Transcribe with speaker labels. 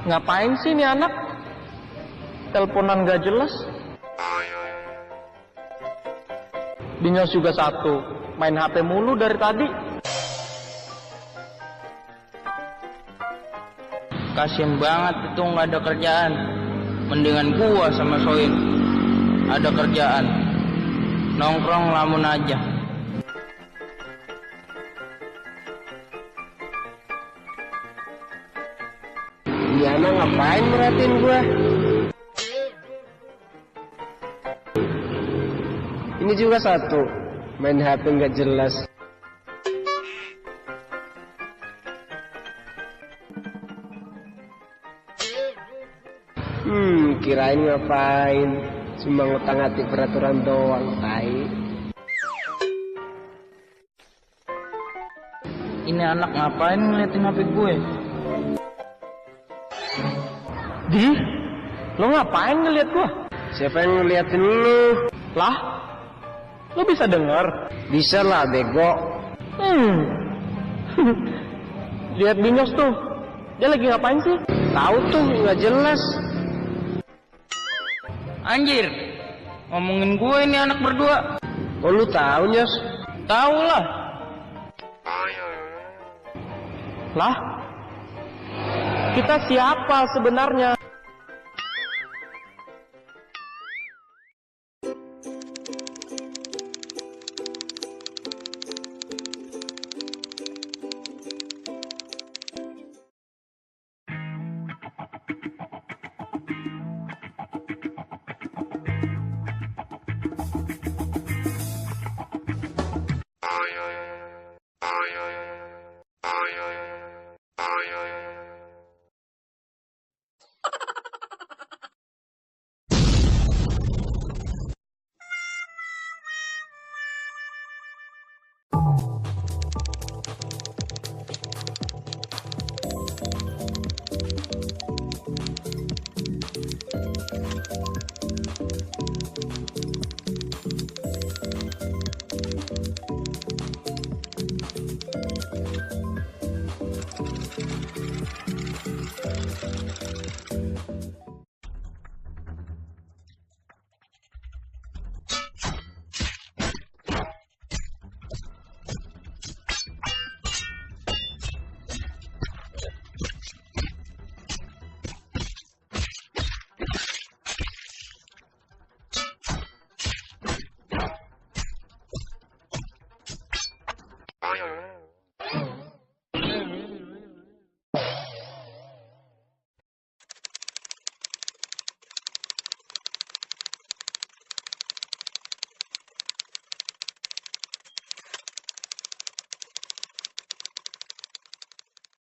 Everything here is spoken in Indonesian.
Speaker 1: Ngapain sih ini anak? Teleponan gak jelas. Binyos juga satu, main HP mulu dari tadi.
Speaker 2: Kasian banget itu nggak ada kerjaan. Mendingan gua sama Soin ada kerjaan. Nongkrong lamun aja.
Speaker 1: Diana ngapain merhatiin gua? Ini juga satu, main HP nggak jelas. Kirain ngapain? Cuma ngutang-ngatik peraturan doang, tai.
Speaker 2: Ini anak ngapain ngeliatin HP gue?
Speaker 1: Di? Lo ngapain ngeliat gua? Siapa yang ngeliatin lu? Lah? Lo bisa denger? Bisa lah, bego. Lihat Binyos tuh. Dia lagi ngapain sih? Tahu tuh, nggak jelas.
Speaker 2: Anjir, ngomongin gue ini anak berdua.
Speaker 1: Oh, lu tahu, Nyos?
Speaker 2: Tahu lah.
Speaker 1: Lah? Kita siapa sebenarnya?